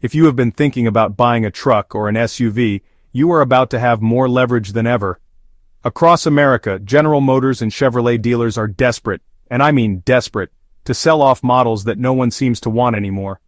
If you have been thinking about buying a truck or an SUV, you are about to have more leverage than ever. Across America, General Motors and Chevrolet dealers are desperate, and I mean desperate, to sell off models that no one seems to want anymore.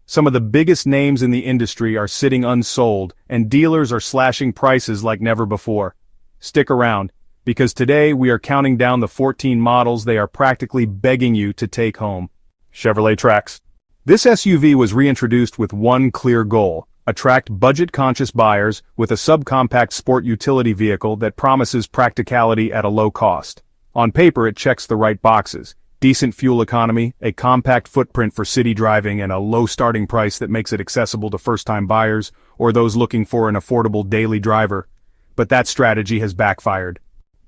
Some of the biggest names in the industry are sitting unsold, and dealers are slashing prices like never before. Stick around, because today we are counting down the 14 models they are practically begging you to take home. Chevrolet Trax. This SUV was reintroduced with one clear goal: attract budget-conscious buyers with a subcompact sport utility vehicle that promises practicality at a low cost. On paper, it checks the right boxes: decent fuel economy, a compact footprint for city driving, and a low starting price that makes it accessible to first-time buyers or those looking for an affordable daily driver. But that strategy has backfired.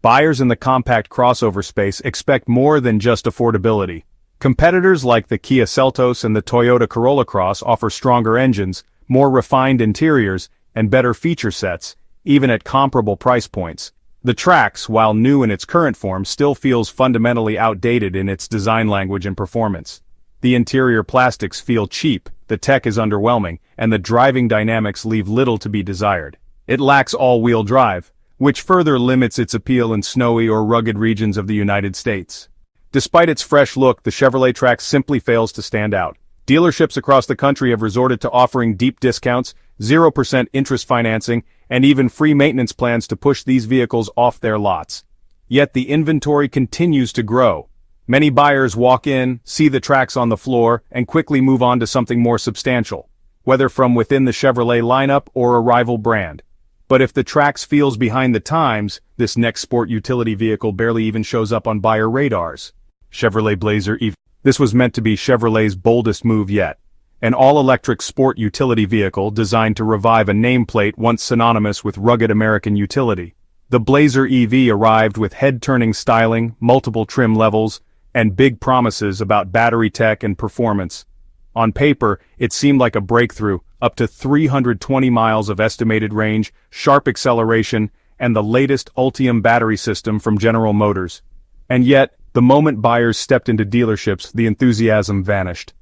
Buyers in the compact crossover space expect more than just affordability. Competitors like the Kia Seltos and the Toyota Corolla Cross offer stronger engines, more refined interiors, and better feature sets, even at comparable price points. The Trax, while new in its current form, still feels fundamentally outdated in its design language and performance. The interior plastics feel cheap, the tech is underwhelming, and the driving dynamics leave little to be desired. It lacks all-wheel drive, which further limits its appeal in snowy or rugged regions of the United States. Despite its fresh look, the Chevrolet Trax simply fails to stand out. Dealerships across the country have resorted to offering deep discounts, 0% interest financing, and even free maintenance plans to push these vehicles off their lots. Yet the inventory continues to grow. Many buyers walk in, see the Trax on the floor, and quickly move on to something more substantial, whether from within the Chevrolet lineup or a rival brand. But if the Trax feels behind the times, this next sport utility vehicle barely even shows up on buyer radars. Chevrolet Blazer EV. This was meant to be Chevrolet's boldest move yet. An all-electric sport utility vehicle designed to revive a nameplate once synonymous with rugged American utility. The Blazer EV arrived with head-turning styling, multiple trim levels, and big promises about battery tech and performance. On paper, it seemed like a breakthrough, up to 320 miles of estimated range, sharp acceleration, and the latest Ultium battery system from General Motors. And yet, the moment buyers stepped into dealerships, the enthusiasm vanished.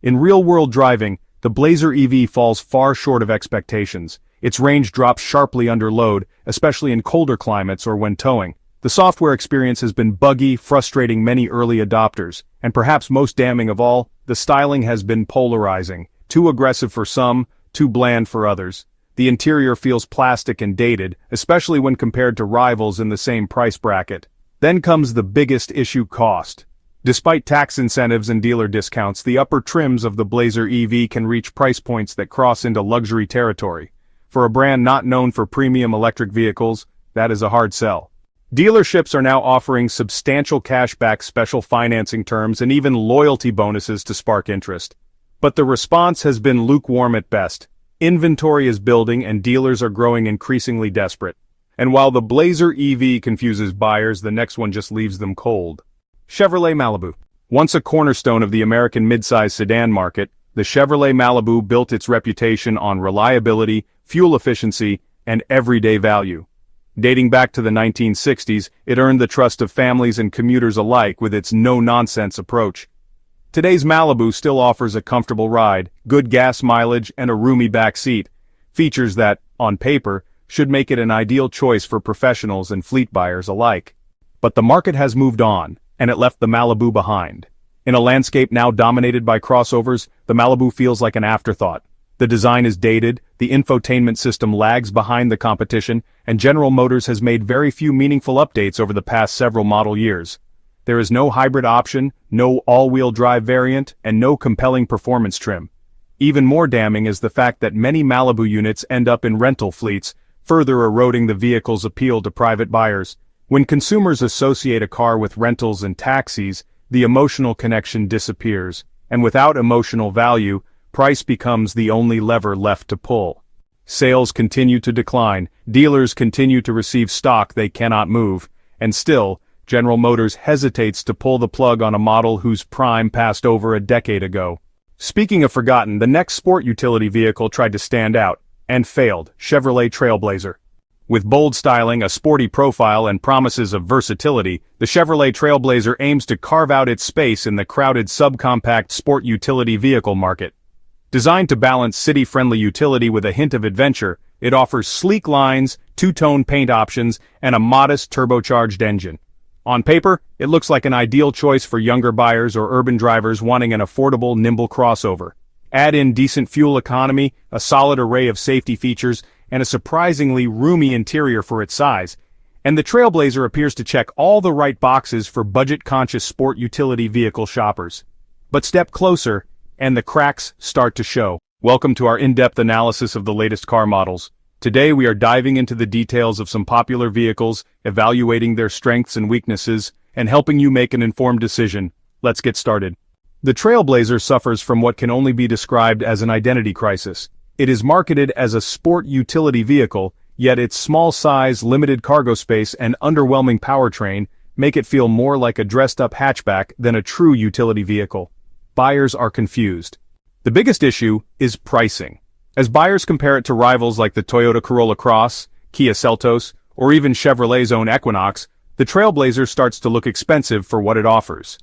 In real-world driving, the Blazer EV falls far short of expectations. Its range drops sharply under load, especially in colder climates or when towing. The software experience has been buggy, frustrating many early adopters, and perhaps most damning of all, the styling has been polarizing. Too aggressive for some, too bland for others. The interior feels plastic and dated, especially when compared to rivals in the same price bracket. Then comes the biggest issue: cost. Despite tax incentives and dealer discounts, the upper trims of the Blazer EV can reach price points that cross into luxury territory. For a brand not known for premium electric vehicles, that is a hard sell. Dealerships are now offering substantial cashback, special financing terms, and even loyalty bonuses to spark interest. But the response has been lukewarm at best. Inventory is building and dealers are growing increasingly desperate. And while the Blazer EV confuses buyers, the next one just leaves them cold. Chevrolet Malibu. Once a cornerstone of the American midsize sedan market, the Chevrolet Malibu built its reputation on reliability, fuel efficiency, and everyday value. Dating back to the 1960s, it earned the trust of families and commuters alike with its no-nonsense approach. Today's Malibu still offers a comfortable ride, good gas mileage, and a roomy back seat, features that, on paper, should make it an ideal choice for professionals and fleet buyers alike. But the market has moved on, and it left the Malibu behind. In a landscape now dominated by crossovers, the Malibu feels like an afterthought. The design is dated, the infotainment system lags behind the competition, and General Motors has made very few meaningful updates over the past several model years. There is no hybrid option, no all-wheel drive variant, and no compelling performance trim. Even more damning is the fact that many Malibu units end up in rental fleets, further eroding the vehicle's appeal to private buyers. When consumers associate a car with rentals and taxis, the emotional connection disappears, and without emotional value, price becomes the only lever left to pull. Sales continue to decline, dealers continue to receive stock they cannot move, and still, General Motors hesitates to pull the plug on a model whose prime passed over a decade ago. Speaking of forgotten, the next sport utility vehicle tried to stand out, and failed: Chevrolet Trailblazer. With bold styling, a sporty profile, and promises of versatility, the Chevrolet Trailblazer aims to carve out its space in the crowded subcompact sport utility vehicle market. Designed to balance city-friendly utility with a hint of adventure, it offers sleek lines, two-tone paint options, and a modest turbocharged engine. On paper, it looks like an ideal choice for younger buyers or urban drivers wanting an affordable, nimble crossover. Add in decent fuel economy, a solid array of safety features, and a surprisingly roomy interior for its size, and the Trailblazer appears to check all the right boxes for budget-conscious sport utility vehicle shoppers. But step closer, and the cracks start to show. Welcome to our in-depth analysis of the latest car models. Today we are diving into the details of some popular vehicles, evaluating their strengths and weaknesses, and helping you make an informed decision. Let's get started. The Trailblazer suffers from what can only be described as an identity crisis. It is marketed as a sport utility vehicle, yet its small size, limited cargo space, and underwhelming powertrain make it feel more like a dressed-up hatchback than a true utility vehicle. Buyers are confused. The biggest issue is pricing. As buyers compare it to rivals like the Toyota Corolla Cross, Kia Seltos, or even Chevrolet's own Equinox, the Trailblazer starts to look expensive for what it offers.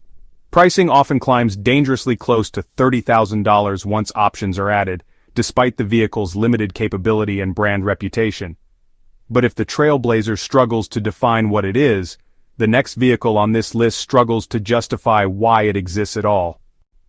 Pricing often climbs dangerously close to $30,000 once options are added, despite the vehicle's limited capability and brand reputation. But if the Trailblazer struggles to define what it is, the next vehicle on this list struggles to justify why it exists at all.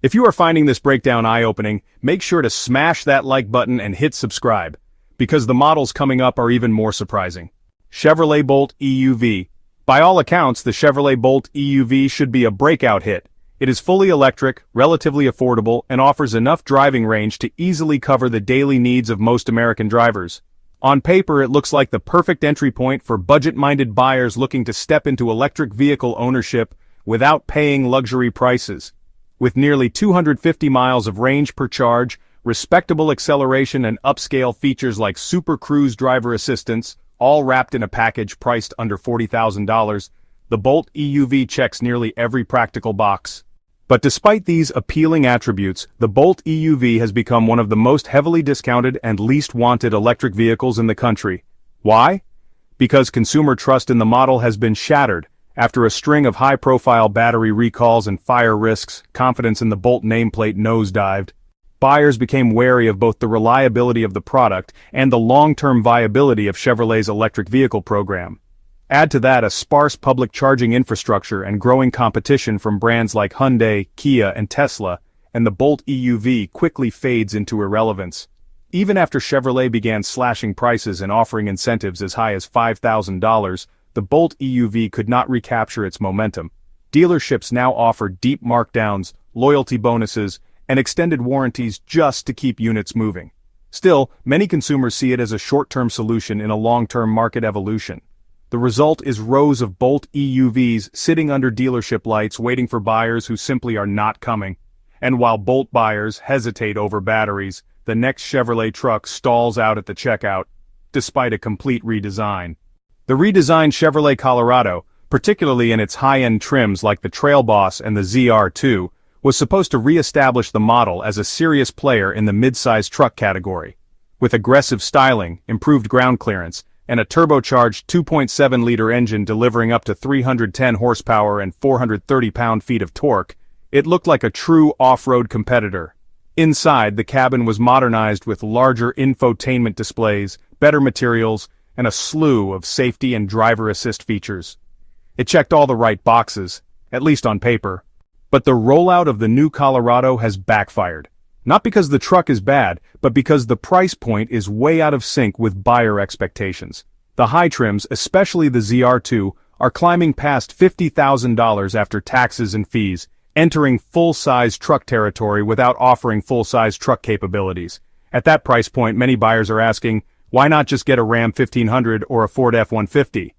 If you are finding this breakdown eye-opening, make sure to smash that like button and hit subscribe, because the models coming up are even more surprising. Chevrolet Bolt EUV. By all accounts, the Chevrolet Bolt EUV should be a breakout hit. It is fully electric, relatively affordable, and offers enough driving range to easily cover the daily needs of most American drivers. On paper, it looks like the perfect entry point for budget-minded buyers looking to step into electric vehicle ownership without paying luxury prices. With nearly 250 miles of range per charge, respectable acceleration, and upscale features like Super Cruise driver assistance, all wrapped in a package priced under $40,000, the Bolt EUV checks nearly every practical box. But despite these appealing attributes, the Bolt EUV has become one of the most heavily discounted and least wanted electric vehicles in the country. Why? Because consumer trust in the model has been shattered. After a string of high-profile battery recalls and fire risks, confidence in the Bolt nameplate nosedived. Buyers became wary of both the reliability of the product and the long-term viability of Chevrolet's electric vehicle program. Add to that a sparse public charging infrastructure and growing competition from brands like Hyundai, Kia, and Tesla, and the Bolt EUV quickly fades into irrelevance. Even after Chevrolet began slashing prices and offering incentives as high as $5,000, the Bolt EUV could not recapture its momentum. Dealerships now offer deep markdowns, loyalty bonuses, and extended warranties just to keep units moving. Still, many consumers see it as a short-term solution in a long-term market evolution. The result is rows of Bolt EUVs sitting under dealership lights waiting for buyers who simply are not coming. And while Bolt buyers hesitate over batteries, the next Chevrolet truck stalls out at the checkout, despite a complete redesign. The redesigned Chevrolet Colorado, particularly in its high-end trims like the Trail Boss and the ZR2, was supposed to re-establish the model as a serious player in the mid-size truck category. With aggressive styling, improved ground clearance, and a turbocharged 2.7-liter engine delivering up to 310 horsepower and 430 pound-feet of torque, it looked like a true off-road competitor. Inside, the cabin was modernized with larger infotainment displays, better materials, and a slew of safety and driver assist features. It checked all the right boxes, at least on paper. But the rollout of the new Colorado has backfired. Not because the truck is bad, but because the price point is way out of sync with buyer expectations. The high trims, especially the ZR2, are climbing past $50,000 after taxes and fees, entering full-size truck territory without offering full-size truck capabilities. At that price point, many buyers are asking, why not just get a Ram 1500 or a Ford F-150?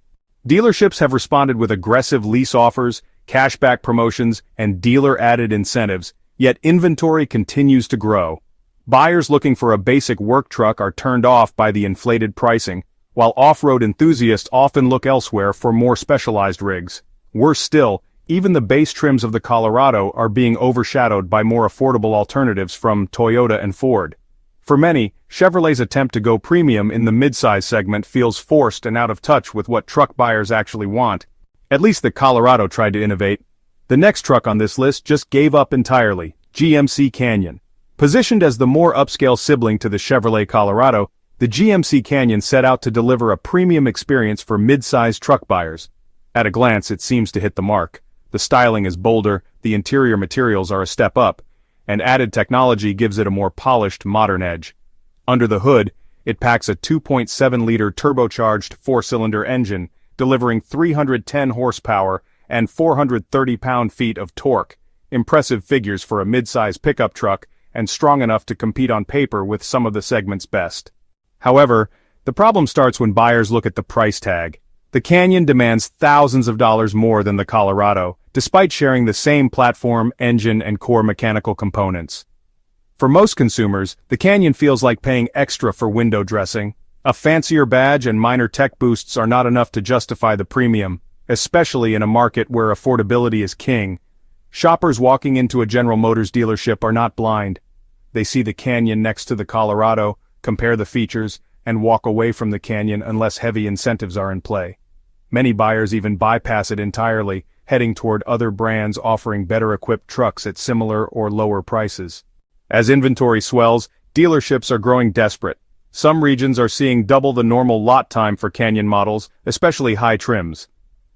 Dealerships have responded with aggressive lease offers, cashback promotions, and dealer-added incentives, yet inventory continues to grow. Buyers looking for a basic work truck are turned off by the inflated pricing, while off-road enthusiasts often look elsewhere for more specialized rigs. Worse still, even the base trims of the Colorado are being overshadowed by more affordable alternatives from Toyota and Ford. For many, Chevrolet's attempt to go premium in the midsize segment feels forced and out of touch with what truck buyers actually want. At least the Colorado tried to innovate. The next truck on this list just gave up entirely, GMC Canyon. Positioned as the more upscale sibling to the Chevrolet Colorado, the GMC Canyon set out to deliver a premium experience for mid-sized truck buyers. At a glance, it seems to hit the mark. The styling is bolder, the interior materials are a step up, and added technology gives it a more polished, modern edge. Under the hood, it packs a 2.7-liter turbocharged four-cylinder engine, delivering 310 horsepower and 430 pound-feet of torque, impressive figures for a mid-size pickup truck and strong enough to compete on paper with some of the segment's best. However, the problem starts when buyers look at the price tag. The Canyon demands thousands of dollars more than the Colorado, despite sharing the same platform, engine, and core mechanical components. For most consumers, the Canyon feels like paying extra for window dressing. A fancier badge and minor tech boosts are not enough to justify the premium, especially in a market where affordability is king. Shoppers walking into a General Motors dealership are not blind. They see the Canyon next to the Colorado, compare the features, and walk away from the Canyon unless heavy incentives are in play. Many buyers even bypass it entirely, heading toward other brands offering better-equipped trucks at similar or lower prices. As inventory swells, dealerships are growing desperate. Some regions are seeing double the normal lot time for Canyon models, especially high trims.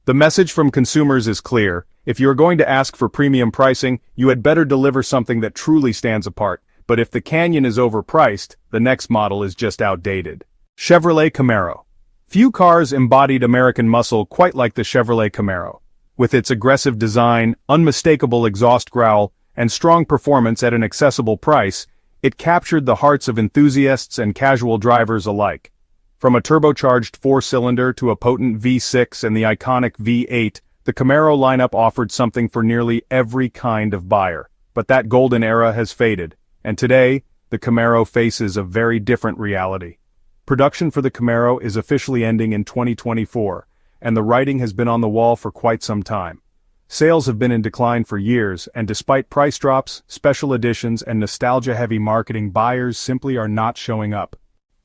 The message from consumers is clear. If you're going to ask for premium pricing, you had better deliver something that truly stands apart. But if the Canyon is overpriced, the next model is just outdated. Chevrolet Camaro. Few cars embodied American muscle quite like the Chevrolet Camaro. With its aggressive design, unmistakable exhaust growl, and strong performance at an accessible price, it captured the hearts of enthusiasts and casual drivers alike. From a turbocharged four-cylinder to a potent V6 and the iconic V8, the Camaro lineup offered something for nearly every kind of buyer. But that golden era has faded, and today, the Camaro faces a very different reality. Production for the Camaro is officially ending in 2024, and the writing has been on the wall for quite some time. Sales have been in decline for years, and despite price drops, special editions, and nostalgia-heavy marketing, buyers simply are not showing up.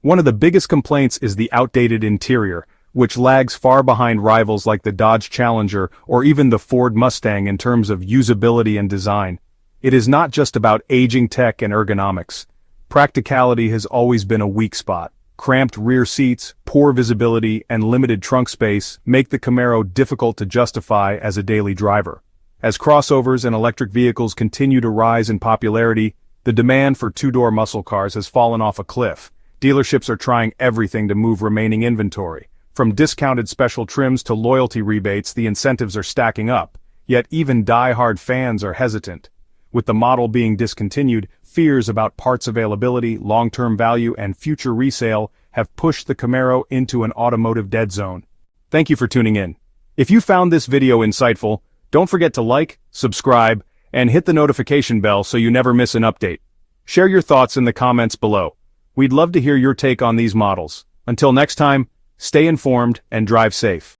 One of the biggest complaints is the outdated interior, which lags far behind rivals like the Dodge Challenger or even the Ford Mustang in terms of usability and design. It is not just about aging tech and ergonomics. Practicality has always been a weak spot. Cramped rear seats, poor visibility, and limited trunk space make the Camaro difficult to justify as a daily driver. As crossovers and electric vehicles continue to rise in popularity, the demand for two-door muscle cars has fallen off a cliff. Dealerships are trying everything to move remaining inventory. From discounted special trims to loyalty rebates, the incentives are stacking up, yet even die-hard fans are hesitant. With the model being discontinued, fears about parts availability, long-term value, and future resale have pushed the Camaro into an automotive dead zone. Thank you for tuning in. If you found this video insightful, don't forget to like, subscribe, and hit the notification bell so you never miss an update. Share your thoughts in the comments below. We'd love to hear your take on these models. Until next time, stay informed and drive safe.